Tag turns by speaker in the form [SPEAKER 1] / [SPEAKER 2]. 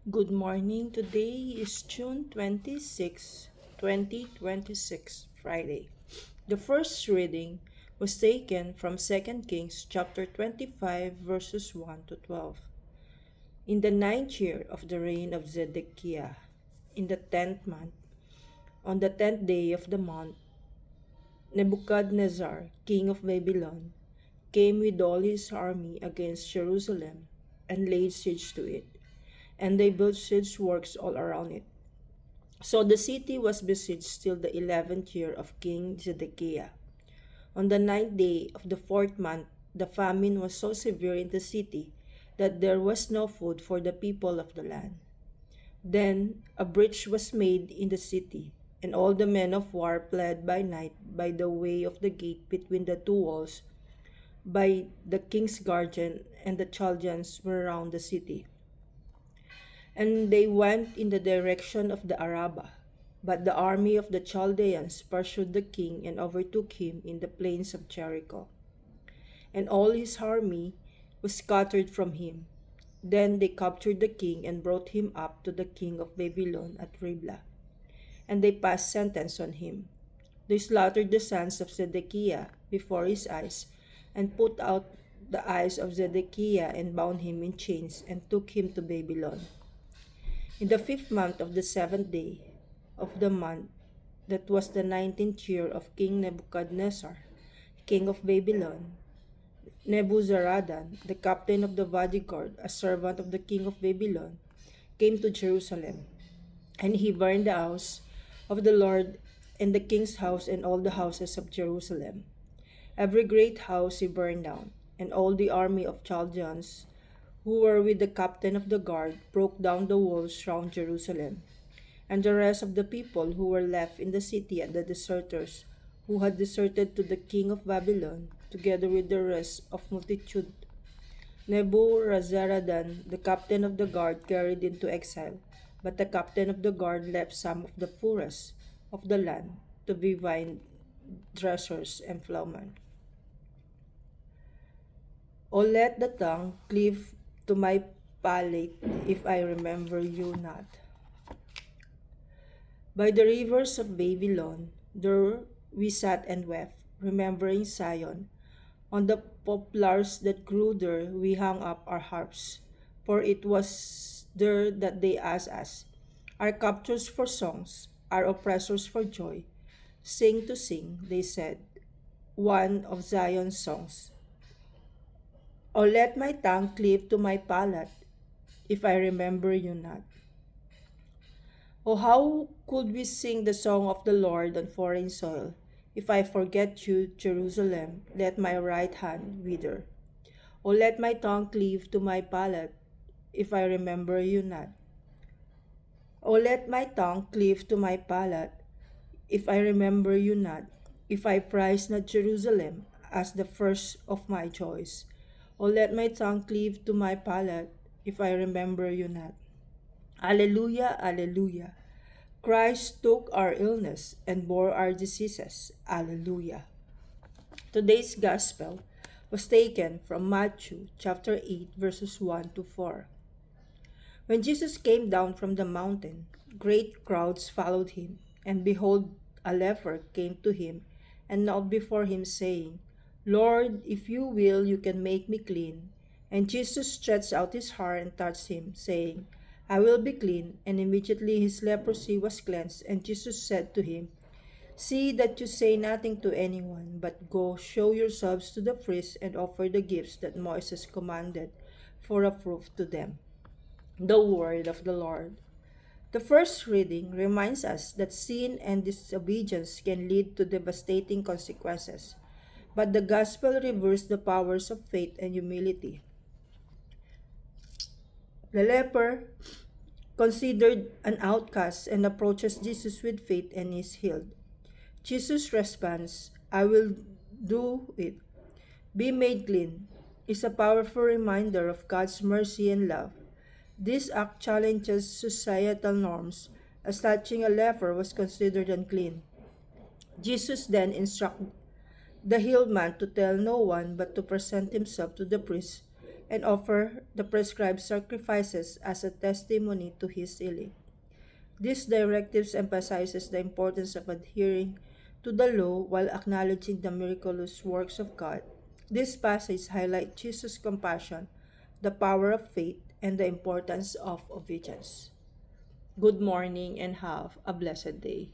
[SPEAKER 1] Good morning. Today is June 26, 2026, Friday. The first reading was taken from 2 Kings chapter 25 verses 1 to 12. In the ninth year of the reign of Zedekiah, in the 10th month, on the 10th day of the month, Nebuchadnezzar, king of Babylon, came with all his army against Jerusalem and laid siege to it, and they built siege works all around it. So the city was besieged till the 11th year of King Zedekiah. On the ninth day of the fourth month, the famine was so severe in the city that there was no food for the people of the land. Then a breach was made in the city, and all the men of war fled by night by the way of the gate between the two walls, by the king's garden, and the Chaldeans were around the city. And they went in the direction of the Arabah. But the army of the Chaldeans pursued the king and overtook him in the plains of Jericho. And all his army was scattered from him. Then they captured the king and brought him up to the king of Babylon at Riblah. And they passed sentence on him. They slaughtered the sons of Zedekiah before his eyes, and put out the eyes of Zedekiah and bound him in chains and took him to Babylon. In the 5th month of the 7th day of the month, that was the 19th year of King Nebuchadnezzar, king of Babylon, Nebuzaradan, the captain of the bodyguard, a servant of the king of Babylon, came to Jerusalem, and he burned the house of the Lord and the king's house and all the houses of Jerusalem. Every great house he burned down, and all the army of Chaldeans who were with the captain of the guard broke down the walls round Jerusalem. And the rest of the people who were left in the city and the deserters who had deserted to the king of Babylon, together with the rest of multitude, Nebuzaradan, the captain of the guard, carried into exile. But the captain of the guard left some of the poorest of the land to be vine dressers and plowmen. O let the tongue cleave to my palate if I remember you not. By the rivers of Babylon, there we sat and wept, remembering Zion. On the poplars that grew there, we hung up our harps, for it was there that they asked us, our captors for songs, our oppressors for joy. Sing to sing, they said, one of Zion's songs. O let my tongue cleave to my palate, if I remember you not. Oh, how could we sing the song of the Lord on foreign soil? If I forget you, Jerusalem, let my right hand wither. Oh, let my tongue cleave to my palate, if I remember you not. Oh, let my tongue cleave to my palate, if I remember you not. If I prize not Jerusalem as the first of my joys. Oh, let my tongue cleave to my palate, if I remember you not. Alleluia, alleluia. Christ took our illness and bore our diseases. Alleluia. Today's gospel was taken from Matthew chapter 8 verses 1 to 4. When Jesus came down from the mountain, great crowds followed him, and behold, a leper came to him and knelt before him, saying, Lord, if you will, you can make me clean. And Jesus stretched out his hand and touched him, saying, I will be clean. And immediately his leprosy was cleansed. And Jesus said to him, See that you say nothing to anyone, but go show yourselves to the priests and offer the gifts that Moses commanded for a proof to them. The word of the Lord. The first reading reminds us that sin and disobedience can lead to devastating consequences, but the gospel reversed the powers of faith and humility. The leper, considered an outcast, and approaches Jesus with faith and is healed. Jesus' response, I will do it, be made clean, is a powerful reminder of God's mercy and love. This act challenges societal norms, as touching a leper was considered unclean. Jesus then instructed the healed man to tell no one but to present himself to the priest and offer the prescribed sacrifices as a testimony to his healing. These directives emphasizes the importance of adhering to the law while acknowledging the miraculous works of God. This passage highlights Jesus' compassion, the power of faith, and the importance of obedience. Good morning and have a blessed day.